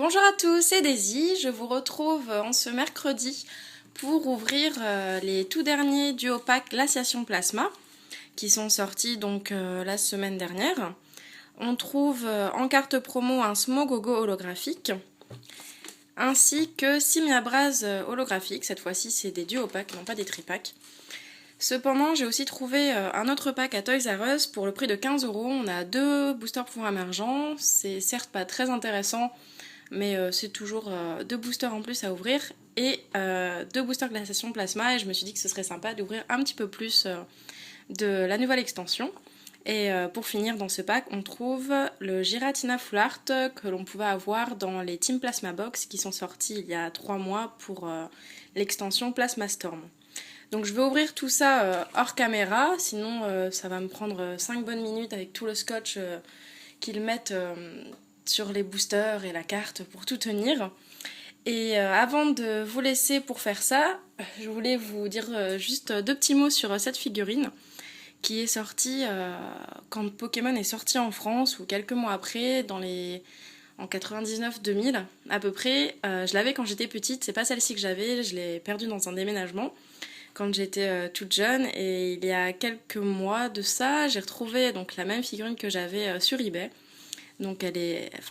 Bonjour à tous, c'est Daisy. Je vous retrouve en ce mercredi pour ouvrir les tout derniers duo pack Glaciation Plasma qui sont sortis donc la semaine dernière. On trouve en carte promo un Smogogo holographique ainsi que Simiabras holographique. Cette fois-ci, c'est des duo packs, non pas des tripacks. Cependant, j'ai aussi trouvé un autre pack à Toys R Us pour le prix de 15 €. On a deux boosters pouvoirs émergents. C'est certes pas très intéressant, mais c'est toujours deux boosters en plus à ouvrir et deux boosters glaciation plasma, et je me suis dit que ce serait sympa d'ouvrir un petit peu plus de la nouvelle extension. Et pour finir, dans ce pack, on trouve le Giratina Full Art que l'on pouvait avoir dans les Team Plasma Box qui sont sortis il y a 3 mois pour l'extension Plasma Storm. Donc je vais ouvrir tout ça hors caméra, sinon ça va me prendre 5 bonnes minutes avec tout le scotch qu'ils mettent sur les boosters et la carte pour tout tenir. Et avant de vous laisser pour faire ça, je voulais vous dire juste deux petits mots sur cette figurine qui est sortie quand Pokémon est sorti en France ou quelques mois après, en 99-2000 à peu près. Je l'avais quand j'étais petite, c'est pas celle-ci que j'avais, je l'ai perdue dans un déménagement quand j'étais toute jeune, et il y a quelques mois de ça, j'ai retrouvé donc la même figurine que j'avais sur eBay. Donc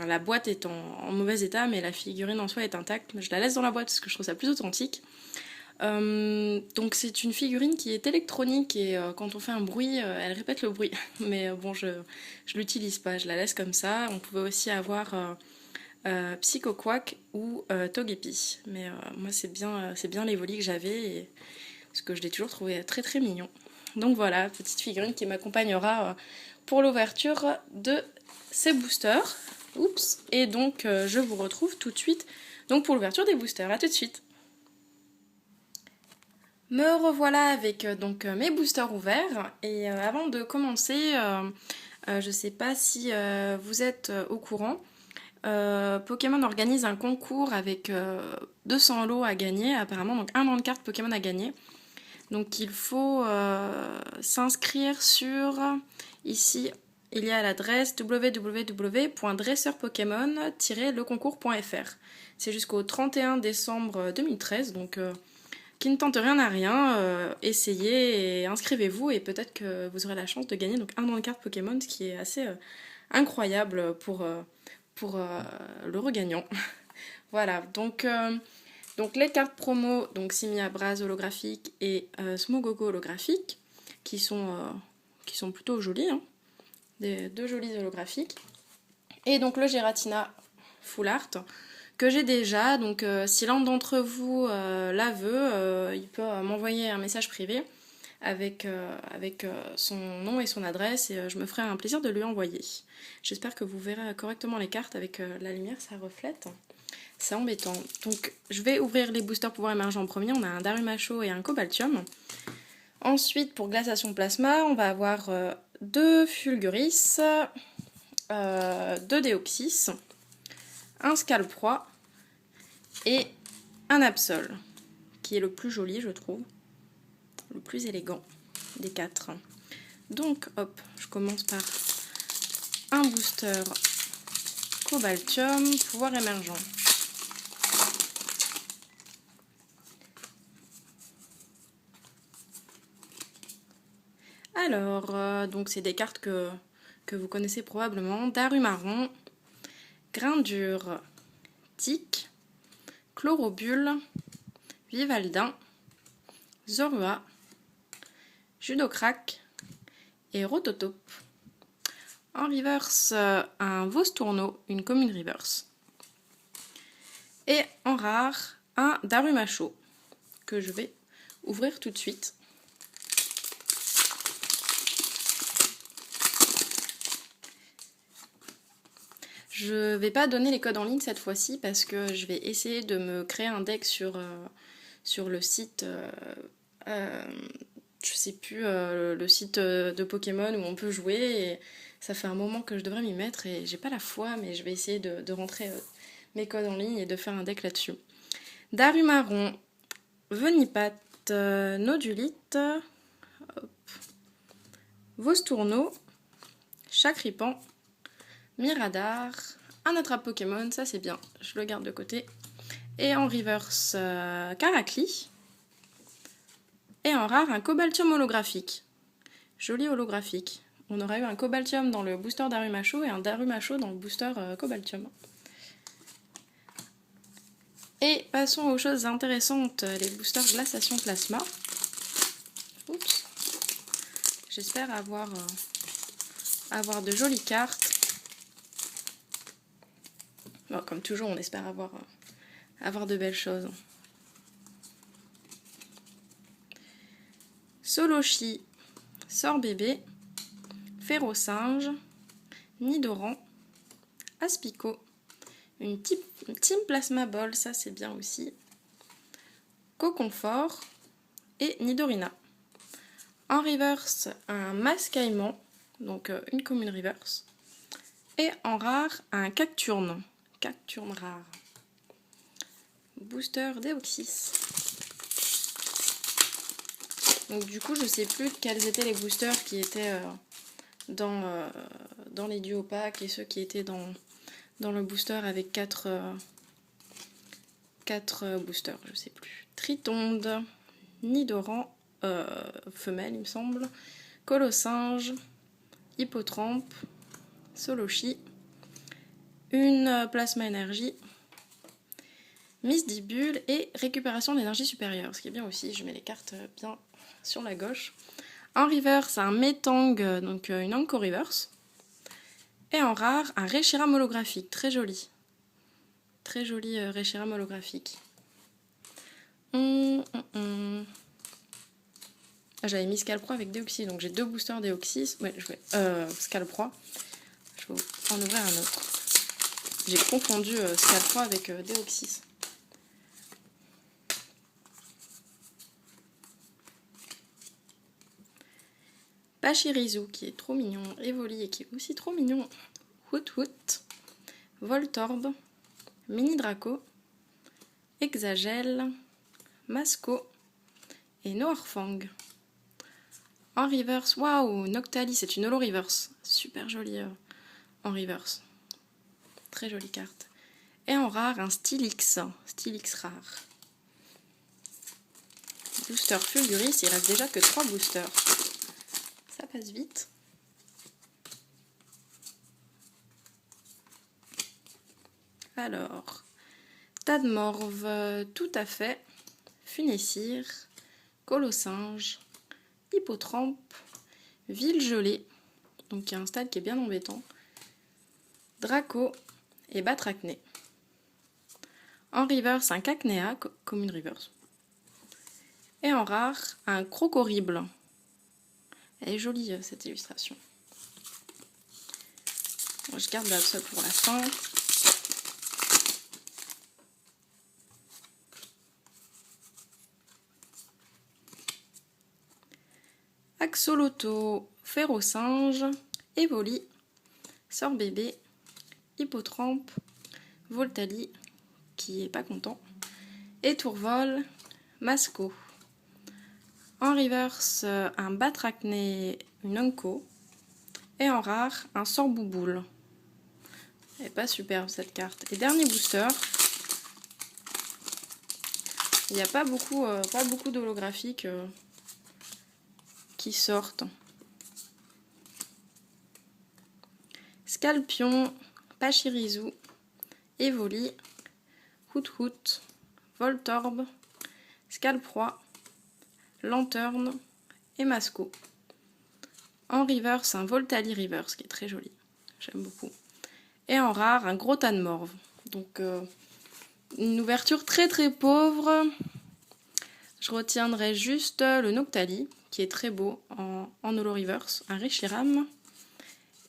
la boîte est en mauvais état, mais la figurine en soi est intacte. Je la laisse dans la boîte parce que je trouve ça plus authentique. Donc c'est une figurine qui est électronique et quand on fait un bruit, elle répète le bruit. Mais bon, je l'utilise pas, je la laisse comme ça. On pouvait aussi avoir Psycho Quack ou Togepi. Mais moi c'est bien les volis que j'avais, parce que je l'ai toujours trouvé très très mignon. Donc voilà, petite figurine qui m'accompagnera pour l'ouverture de ces boosters. Oups. Et donc je vous retrouve tout de suite donc pour l'ouverture des boosters. A tout de suite. Me revoilà avec mes boosters ouverts. Et avant de commencer, je sais pas si vous êtes au courant, Pokémon organise un concours avec 200 lots à gagner, apparemment, donc un an de cartes Pokémon à gagner. Donc il faut s'inscrire sur, ici il y a l'adresse www.dresseurpokémon-leconcours.fr. C'est jusqu'au 31 décembre 2013, donc qui ne tente rien à rien, essayez et inscrivez-vous et peut-être que vous aurez la chance de gagner donc un an de cartes Pokémon, ce qui est assez incroyable pour le regagnant. Voilà, donc les cartes promo, donc Simiabras holographique et Smogogo holographique, qui sont plutôt jolies, hein, deux jolies holographiques. Et donc le Giratina Full Art, que j'ai déjà, donc si l'un d'entre vous la veut, il peut m'envoyer un message privé avec son nom et son adresse, et je me ferai un plaisir de lui envoyer. J'espère que vous verrez correctement les cartes avec la lumière, ça reflète. C'est embêtant. Donc je vais ouvrir les boosters pouvoir émerger en premier. On a un Darumacho et un Cobaltium. Ensuite, pour Glaciation Plasma, on va avoir deux Fulguris, deux Deoxys, un Scalproie et un Absol, qui est le plus joli, je trouve, le plus élégant des quatre. Donc hop, je commence par un booster Cobaltium, pouvoir émergent. Alors, donc c'est des cartes que vous connaissez probablement. Darumarron, Grindure, Tic, Chlorobule, Vivaldin, Zorua, Judocrac et Rototope. En reverse, un Vostourneau, une commune reverse. Et en rare, un Darumacho, que je vais ouvrir tout de suite. Je vais pas donner les codes en ligne cette fois-ci parce que je vais essayer de me créer un deck sur le site, je sais plus, le site de Pokémon où on peut jouer, et ça fait un moment que je devrais m'y mettre et j'ai pas la foi, mais je vais essayer de rentrer mes codes en ligne et de faire un deck là-dessus. Darumarron, Venipat, Nodulite, Vostourneau, Chacripan, Miradar, un attrape Pokémon, ça c'est bien, je le garde de côté. Et en reverse, Caracle. Et en rare, un Cobaltium holographique. Joli holographique. On aurait eu un Cobaltium dans le booster d'Arumacho et un Darumacho dans le booster Cobaltium. Et passons aux choses intéressantes, les boosters Glaciation Plasma. Oups. J'espère avoir de jolies cartes. Bon, comme toujours, on espère avoir de belles choses. Solochi, Sorbébé, Ferrosinge, Nidoran, Aspico, une Team Plasma Ball, ça c'est bien aussi, Coconfort et Nidorina. En reverse, un Mascaïman, donc une commune reverse. Et en rare, un Cacturne rare. Booster Deoxys. Donc du coup, je sais plus quels étaient les boosters qui étaient dans les duos packs et ceux qui étaient dans le booster avec 4 boosters, je sais plus. Tritonde, Nidoran, femelle il me semble, Colossinge, Hippotrampe, Solochi, une Plasma Énergie, Misdibule et récupération d'énergie supérieure. Ce qui est bien aussi, je mets les cartes bien sur la gauche. En reverse, un Metang, donc une Anko reverse. Et en rare, un Reshiram holographique, très joli. Très joli Reshiram holographique. J'avais mis Scalproie avec Deoxys, donc j'ai 2 boosters Deoxys. Ouais, je vais Scalproie. Je vais en ouvrir un autre. J'ai confondu Scalproie avec Deoxys. Pachirisu qui est trop mignon, Evoli et qui est aussi trop mignon, Hoot, Voltorb, Mini Draco, Exagel, Masco et Noirfang. En reverse, waouh, Noctali, c'est une holo reverse, super jolie en reverse, très jolie carte. Et en rare, un Stylix rare. Booster Fulguris, il reste déjà que 3 boosters. Ça passe vite. Alors, Tadmorve, tout à fait, Funessir, Colossinge, Hippotrampe, Villegelée, donc il y a un stade qui est bien embêtant, Draco et Batracné. En reverse, un Cacnea, comme une reverse. Et en rare, un Crocorible. Elle est jolie cette illustration. Bon, je garde ça pour la fin. Axoloto, Ferrosinge, Evoli, Sorbébé, Hippotrampe, Voltali, qui est pas content, et Tourvol, Masco. En reverse, un Batracné, une Anko. Et en rare, un Sorbouboule. Elle est pas superbe cette carte. Et dernier booster. Il n'y a pas beaucoup d'holographiques qui sortent. Scalpion, Pachirisu, Evoli, Hoot, Voltorb, Scalproie, Lanterne et Masco. En reverse, un Voltali reverse qui est très joli. J'aime beaucoup. Et en rare, un gros Tadmorve. Donc une ouverture très très pauvre. Je retiendrai juste le Noctali qui est très beau en holo reverse, un Reshiram.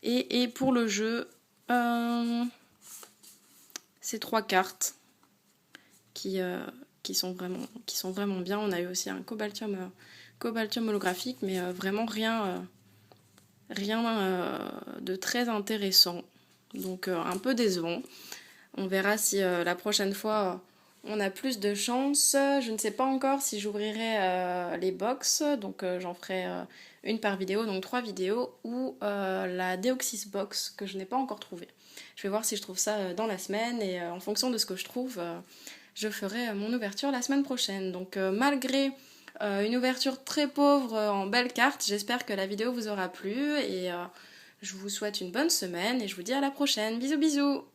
Et pour le jeu, ces 3 cartes qui sont vraiment bien. On a eu aussi un Cobaltium holographique, mais vraiment rien de très intéressant. Donc un peu décevant. On verra si la prochaine fois on a plus de chance. Je ne sais pas encore si j'ouvrirai les box, donc j'en ferai une par vidéo, donc 3 vidéos, ou la Deoxys box que je n'ai pas encore trouvée. Je vais voir si je trouve ça dans la semaine et en fonction de ce que je trouve, je ferai mon ouverture la semaine prochaine. Donc malgré une ouverture très pauvre en belles cartes, j'espère que la vidéo vous aura plu et je vous souhaite une bonne semaine et je vous dis à la prochaine. Bisous bisous!